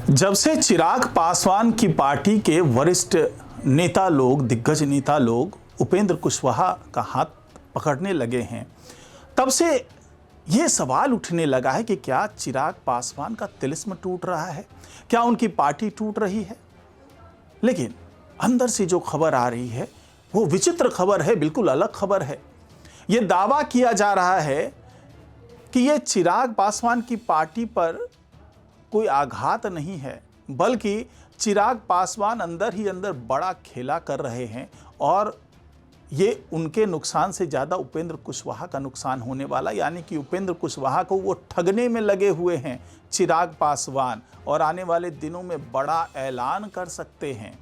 जब से चिराग पासवान की पार्टी के वरिष्ठ नेता लोग, दिग्गज नेता लोग उपेंद्र कुशवाहा का हाथ पकड़ने लगे हैं, तब से ये सवाल उठने लगा है कि क्या चिराग पासवान का तिलिस्म टूट रहा है, क्या उनकी पार्टी टूट रही है। लेकिन अंदर से जो खबर आ रही है वो विचित्र खबर है, बिल्कुल अलग खबर है। ये दावा किया जा रहा है कि ये चिराग पासवान की पार्टी पर कोई आघात नहीं है, बल्कि चिराग पासवान अंदर ही अंदर बड़ा खेला कर रहे हैं और ये उनके नुकसान से ज़्यादा उपेंद्र कुशवाहा का नुकसान होने वाला, यानी कि उपेंद्र कुशवाहा को वो ठगने में लगे हुए हैं चिराग पासवान, और आने वाले दिनों में बड़ा ऐलान कर सकते हैं।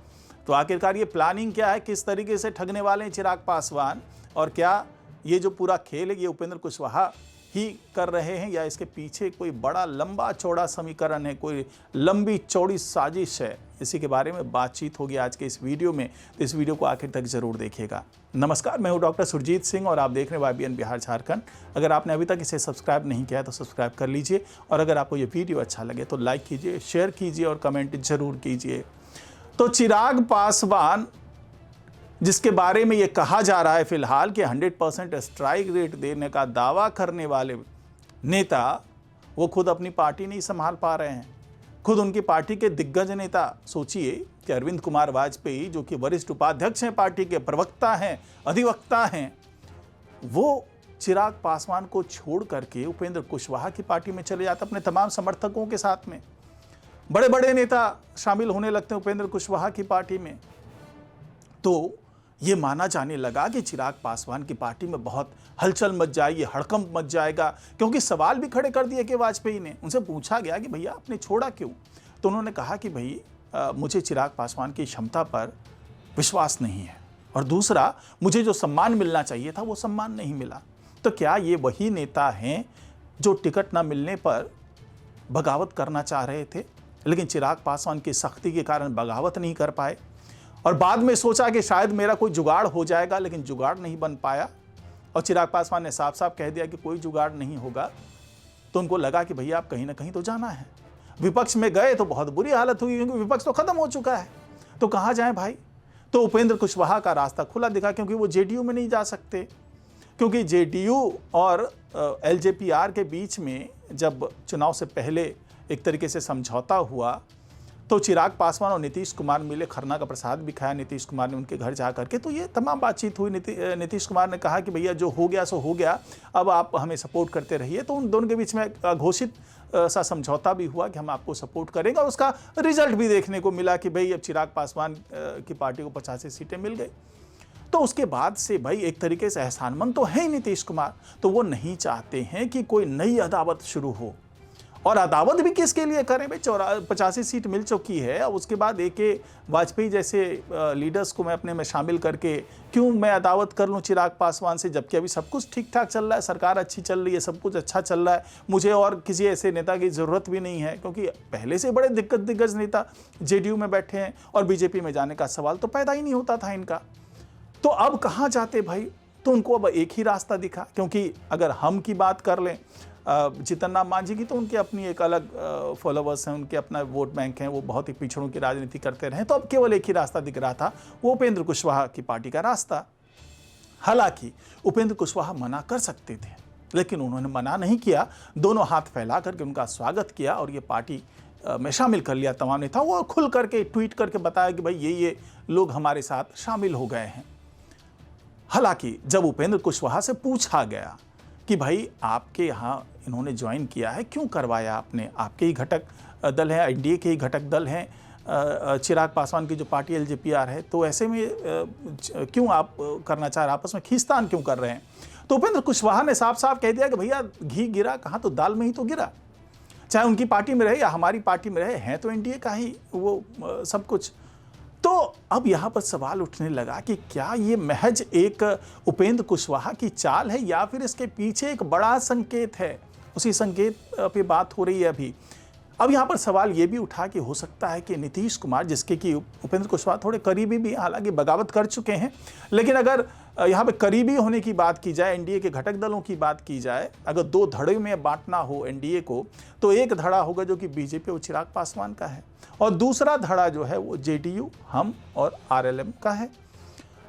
तो आखिरकार ये प्लानिंग क्या है, किस तरीके से ठगने वाले हैं चिराग पासवान, और क्या ये जो पूरा खेल है ये उपेंद्र कुशवाहा ही कर रहे हैं या इसके पीछे कोई बड़ा लंबा चौड़ा समीकरण है, कोई लंबी चौड़ी साजिश है। इसी के बारे में बातचीत होगी आज के इस वीडियो में, तो इस वीडियो को आखिर तक जरूर देखिएगा। नमस्कार, मैं हूं डॉक्टर सुरजीत सिंह और आप देख रहे हैं YBN बिहार झारखंड। अगर आपने अभी तक इसे सब्सक्राइब नहीं किया है तो सब्सक्राइब कर लीजिए, और अगर आपको ये वीडियो अच्छा लगे तो लाइक कीजिए, शेयर कीजिए और कमेंट जरूर कीजिए। तो चिराग पासवान, जिसके बारे में ये कहा जा रहा है फिलहाल कि 100% स्ट्राइक रेट देने का दावा करने वाले नेता, वो खुद अपनी पार्टी नहीं संभाल पा रहे हैं। खुद उनकी पार्टी के दिग्गज नेता, सोचिए कि अरविंद कुमार वाजपेयी, जो कि वरिष्ठ उपाध्यक्ष हैं, पार्टी के प्रवक्ता हैं, अधिवक्ता हैं, वो चिराग पासवान को छोड़ करके उपेंद्र कुशवाहा की पार्टी में चले जाते अपने तमाम समर्थकों के साथ में। बड़े बड़े नेता शामिल होने लगते हैं उपेंद्र कुशवाहा की पार्टी में। तो ये माना जाने लगा कि चिराग पासवान की पार्टी में बहुत हलचल मच जाएगी, हड़कंप मच जाएगा, क्योंकि सवाल भी खड़े कर दिए कि वाजपेयी ने, उनसे पूछा गया कि भैया आपने छोड़ा क्यों, तो उन्होंने कहा कि भाई मुझे चिराग पासवान की क्षमता पर विश्वास नहीं है, और दूसरा मुझे जो सम्मान मिलना चाहिए था वो सम्मान नहीं मिला। तो क्या ये वही नेता हैं जो टिकट ना मिलने पर बगावत करना चाह रहे थे, लेकिन चिराग पासवान की सख्ती के कारण बगावत नहीं कर पाए, और बाद में सोचा कि शायद मेरा कोई जुगाड़ हो जाएगा, लेकिन जुगाड़ नहीं बन पाया, और चिराग पासवान ने साफ साफ कह दिया कि कोई जुगाड़ नहीं होगा। तो उनको लगा कि भैया आप कहीं ना कहीं तो जाना है। विपक्ष में गए तो बहुत बुरी हालत हुई, क्योंकि विपक्ष तो खत्म हो चुका है, तो कहाँ जाएं भाई। तो उपेंद्र कुशवाहा का रास्ता खुला दिखा, क्योंकि वो जेडीयू में नहीं जा सकते, क्योंकि जेडीयू और एलजेपीआर के बीच में जब चुनाव से पहले एक तरीके से समझौता हुआ, तो चिराग पासवान और नीतीश कुमार मिले, खरना का प्रसाद भी खाया नीतीश कुमार ने उनके घर जा करके। तो ये तमाम बातचीत हुई। नीतीश कुमार ने कहा कि भैया जो हो गया सो हो गया, अब आप हमें सपोर्ट करते रहिए। तो उन दोनों के बीच में घोषित सा समझौता भी हुआ कि हम आपको सपोर्ट करेंगे, और उसका रिजल्ट भी देखने को मिला कि भाई अब चिराग पासवान की पार्टी को 85 सीटें मिल गई। तो उसके बाद से भाई एक तरीके से एहसानमंद तो है ही नीतीश कुमार, तो वो नहीं चाहते हैं कि कोई नई अदावत शुरू हो। और अदावत भी किसके लिए करें भाई, 85 सीट मिल चुकी है, और उसके बाद AK वाजपेयी जैसे लीडर्स को मैं अपने में शामिल करके क्यों मैं अदावत कर लूँ चिराग पासवान से, जबकि अभी सब कुछ ठीक ठाक चल रहा है, सरकार अच्छी चल रही है, सब कुछ अच्छा चल रहा है। मुझे और किसी ऐसे नेता की ज़रूरत भी नहीं है, क्योंकि पहले से बड़े दिग्गज नेता जेडीयू में बैठे हैं, और बीजेपी में जाने का सवाल तो पैदा ही नहीं होता था इनका। तो अब कहाँ जाते भाई, तो उनको अब एक ही रास्ता दिखा। क्योंकि अगर हम की बात कर लें जीतन राम मांझी की, तो उनके अपनी एक अलग फॉलोवर्स हैं, उनके अपना वोट बैंक हैं, वो बहुत ही पिछड़ों की राजनीति करते रहे। तो अब केवल एक ही रास्ता दिख रहा था, वो उपेंद्र कुशवाहा की पार्टी का रास्ता। हालांकि उपेंद्र कुशवाहा मना कर सकते थे, लेकिन उन्होंने मना नहीं किया, दोनों हाथ फैला करके उनका स्वागत किया, और ये पार्टी में शामिल कर लिया तमाम नेता। वो खुल करके ट्वीट करके बताया कि भाई ये लोग हमारे साथ शामिल हो गए हैं। हालांकि जब उपेंद्र कुशवाहा से पूछा गया कि भाई आपके यहाँ इन्होंने ज्वाइन किया है, क्यों करवाया आपने, आपके ही घटक दल है, एनडीए के ही घटक दल हैं, चिराग पासवान की जो पार्टी एलजेपीआर है, तो ऐसे में क्यों आप करना चाह रहे हैं, आपस में खींचतान क्यों कर रहे हैं। तो उपेंद्र कुशवाहा ने साफ साफ कह दिया कि भैया घी गिरा कहाँ, तो दाल में ही तो गिरा, चाहे उनकी पार्टी में रहे या हमारी पार्टी में रहे, हैं तो एनडीए का ही वो सब कुछ। तो अब यहाँ पर सवाल उठने लगा कि क्या ये महज एक उपेंद्र कुशवाहा की चाल है, या फिर इसके पीछे एक बड़ा संकेत है। उसी संकेत पे बात हो रही है अभी। अब यहाँ पर सवाल ये भी उठा कि हो सकता है कि नीतीश कुमार, जिसके कि उपेंद्र कुशवाहा थोड़े करीबी भी, हालांकि बगावत कर चुके हैं, लेकिन अगर यहाँ पे करीबी होने की बात की जाए, एनडीए के घटक दलों की बात की जाए, अगर दो धड़े में बांटना हो एनडीए को, तो एक धड़ा होगा जो कि बीजेपी और चिराग पासवान का है, और दूसरा धड़ा जो है वो जेडीयू, हम और आरएलएम का है।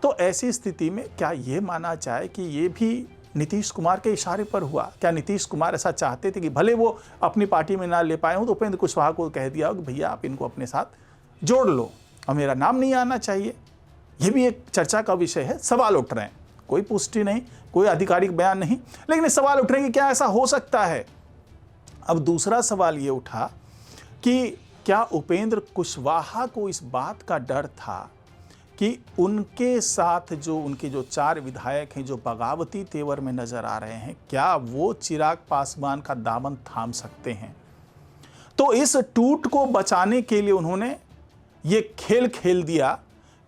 तो ऐसी स्थिति में क्या ये माना जाए कि ये भी नीतीश कुमार के इशारे पर हुआ? क्या नीतीश कुमार ऐसा चाहते थे कि भले वो अपनी पार्टी में ना ले पाए हों तो उपेंद्र कुशवाहा को कह दिया हो कि भैया आप इनको अपने साथ जोड़ लो और मेरा नाम नहीं आना चाहिए? ये भी एक चर्चा का विषय है, सवाल उठ रहे हैं, कोई पुष्टि नहीं, कोई आधिकारिक बयान नहीं, लेकिन सवाल उठ रहे हैं कि क्या ऐसा हो सकता है। अब दूसरा सवाल ये उठा कि क्या उपेंद्र कुशवाहा को इस बात का डर था कि उनके साथ जो उनके जो 4 विधायक हैं जो बगावती तेवर में नजर आ रहे हैं, क्या वो चिराग पासवान का दामन थाम सकते हैं? तो इस टूट को बचाने के लिए उन्होंने ये खेल खेल दिया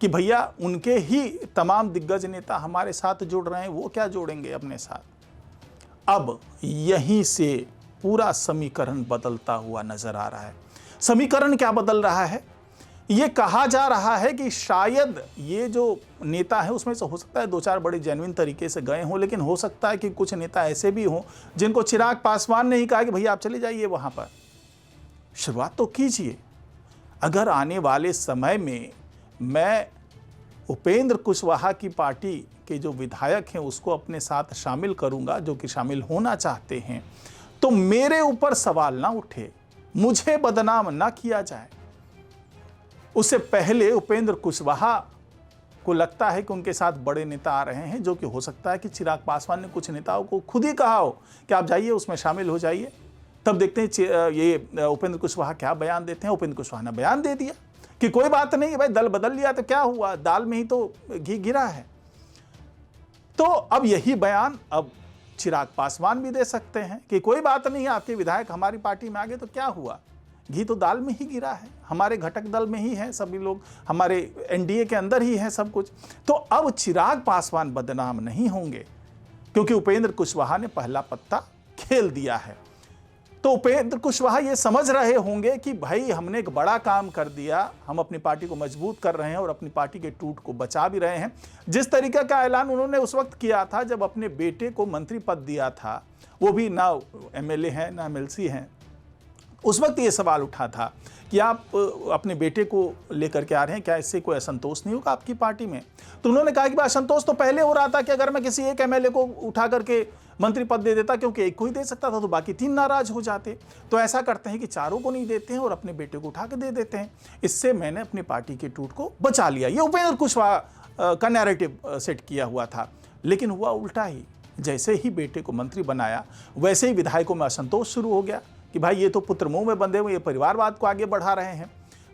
कि भैया उनके ही तमाम दिग्गज नेता हमारे साथ जुड़ रहे हैं, वो क्या जोड़ेंगे अपने साथ। अब यहीं से पूरा समीकरण बदलता हुआ नजर आ रहा है। समीकरण क्या बदल रहा है? ये कहा जा रहा है कि शायद ये जो नेता है उसमें से हो सकता है 2-4 बड़े जेन्युइन तरीके से गए हों, लेकिन हो सकता है कि कुछ नेता ऐसे भी हों जिनको चिराग पासवान ने ही कहा कि भैया आप चले जाइए वहां पर, शुरुआत तो कीजिए। अगर आने वाले समय में मैं उपेंद्र कुशवाहा की पार्टी के जो विधायक हैं उसको अपने साथ शामिल करूंगा, जो कि शामिल होना चाहते हैं, तो मेरे ऊपर सवाल ना उठे, मुझे बदनाम ना किया जाए। उससे पहले उपेंद्र कुशवाहा को लगता है कि उनके साथ बड़े नेता आ रहे हैं, जो कि हो सकता है कि चिराग पासवान ने कुछ नेताओं को खुद ही कहा हो कि आप जाइए उसमें शामिल हो जाइए। तब देखते हैं ये उपेंद्र कुशवाहा क्या बयान देते हैं। उपेंद्र कुशवाहा ने बयान दे दिया कि कोई बात नहीं भाई, दल बदल लिया तो क्या हुआ, दाल में ही तो घी गिरा है। तो अब यही बयान अब चिराग पासवान भी दे सकते हैं कि कोई बात नहीं, आपके विधायक हमारी पार्टी में आ गए तो क्या हुआ, घी तो दाल में ही गिरा है, हमारे घटक दल में ही है सभी लोग, हमारे एनडीए के अंदर ही है सब कुछ। तो अब चिराग पासवान बदनाम नहीं होंगे क्योंकि उपेंद्र कुशवाहा ने पहला पत्ता खेल दिया है। तो उपेंद्र कुशवाहा ये समझ रहे होंगे कि भाई हमने एक बड़ा काम कर दिया, हम अपनी पार्टी को मजबूत कर रहे हैं और अपनी पार्टी के टूट को बचा भी रहे हैं। जिस तरीके का ऐलान उन्होंने उस वक्त किया था जब अपने बेटे को मंत्री पद दिया था, वो भी ना एमएलए हैं ना एमएलसी हैं, उस वक्त ये सवाल उठा था कि आप अपने बेटे को लेकर के आ रहे हैं, क्या इससे कोई असंतोष नहीं होगा आपकी पार्टी में? तो उन्होंने कहा कि असंतोष तो पहले हो रहा था कि अगर मैं किसी एक एमएलए को उठा करके मंत्री पद दे देता, क्योंकि एक को ही दे सकता था तो बाकी 3 नाराज हो जाते। तो ऐसा करते हैं कि चारों को नहीं देते हैं और अपने बेटे को उठा के दे देते हैं, इससे मैंने अपनी पार्टी के टूट को बचा लिया। ये उपेंद्र कुशवाहा का नैरेटिव सेट किया हुआ था, लेकिन हुआ उल्टा ही। जैसे ही बेटे को मंत्री बनाया वैसे ही विधायकों में असंतोष शुरू हो गया कि भाई ये तो पुत्र मुंह में बंधे हुए, ये परिवारवाद को आगे बढ़ा रहे हैं।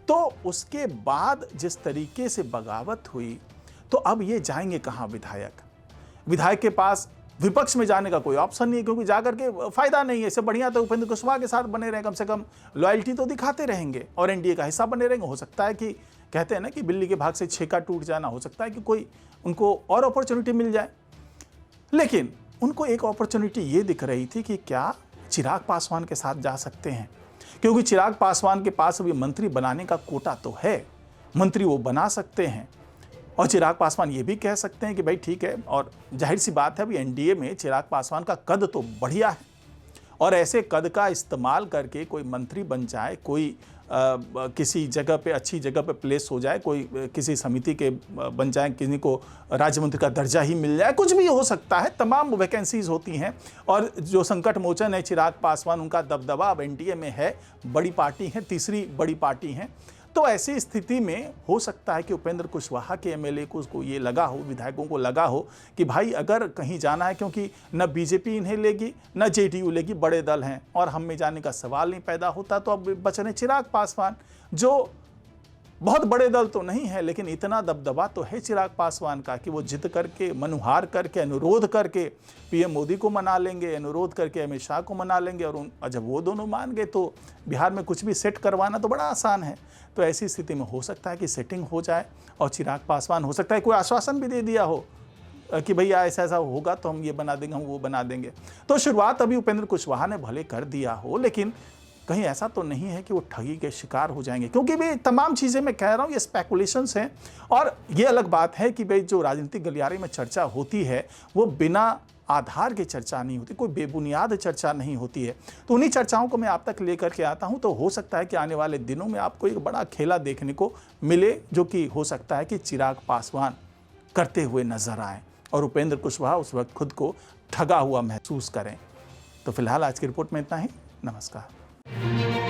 तो उसके बाद जिस तरीके से बगावत हुई, तो अब ये जाएंगे कहाँ विधायक के पास विपक्ष में जाने का कोई ऑप्शन नहीं है, क्योंकि जाकर के फायदा नहीं है। इससे बढ़िया तो उपेंद्र कुशवाहा के साथ बने रहें, कम से कम लॉयल्टी तो दिखाते रहेंगे और एनडीए का हिस्सा बने रहेंगे। हो सकता है कि कहते हैं ना कि बिल्ली के भाग से छेका टूट जाना, हो सकता है कि कोई उनको और अपॉर्चुनिटी मिल जाए। लेकिन उनको एक अपॉर्चुनिटी ये दिख रही थी कि क्या चिराग पासवान के साथ जा सकते हैं, क्योंकि चिराग पासवान के पास अभी मंत्री बनाने का कोटा तो है, मंत्री वो बना सकते हैं। और चिराग पासवान ये भी कह सकते हैं कि भाई ठीक है, और जाहिर सी बात है अभी एनडीए में चिराग पासवान का कद तो बढ़िया है, और ऐसे कद का इस्तेमाल करके कोई मंत्री बन जाए, कोई किसी जगह पे अच्छी जगह पे प्लेस हो जाए, कोई किसी समिति के बन जाए, किसी को राज्य मंत्री का दर्जा ही मिल जाए, कुछ भी हो सकता है, तमाम वैकेंसीज होती हैं। और जो संकट मोचन है चिराग पासवान, उनका दबदबा अब एनडीए में है, बड़ी पार्टी है, तीसरी बड़ी पार्टी है। तो ऐसी स्थिति में हो सकता है कि उपेंद्र कुशवाहा के एमएलए को उसको ये लगा हो, विधायकों को लगा हो कि भाई अगर कहीं जाना है, क्योंकि न बीजेपी इन्हें लेगी न जेडीयू लेगी, बड़े दल हैं और हम में जाने का सवाल नहीं पैदा होता, तो अब बच रहे चिराग पासवान, जो बहुत बड़े दल तो नहीं है लेकिन इतना दबदबा तो है चिराग पासवान का कि वो जिद करके, मनुहार करके, अनुरोध करके पीएम मोदी को मना लेंगे, अनुरोध करके अमित शाह को मना लेंगे, और जब वो दोनों मान गए तो बिहार में कुछ भी सेट करवाना तो बड़ा आसान है। तो ऐसी स्थिति में हो सकता है कि सेटिंग हो जाए और चिराग पासवान हो सकता है कोई आश्वासन भी दे दिया हो कि भैया ऐसा ऐसा होगा तो हम ये बना देंगे, हम वो बना देंगे। तो शुरुआत अभी उपेंद्र कुशवाहा ने भले कर दिया हो, लेकिन कहीं ऐसा तो नहीं है कि वो ठगी के शिकार हो जाएंगे, क्योंकि भाई तमाम चीज़ें मैं कह रहा हूँ ये स्पेकुलेशंस हैं। और ये अलग बात है कि भाई जो राजनीतिक गलियारे में चर्चा होती है वो बिना आधार की चर्चा नहीं होती, कोई बेबुनियाद चर्चा नहीं होती है। तो उन्हीं चर्चाओं को मैं आप तक लेकर के आता हूं। तो हो सकता है कि आने वाले दिनों में आपको एक बड़ा खेला देखने को मिले, जो कि हो सकता है कि चिराग पासवान करते हुए नजर आए और उपेंद्र कुशवाहा उस वक्त खुद को ठगा हुआ महसूस करें। तो फिलहाल आज की रिपोर्ट में इतना ही। नमस्कार।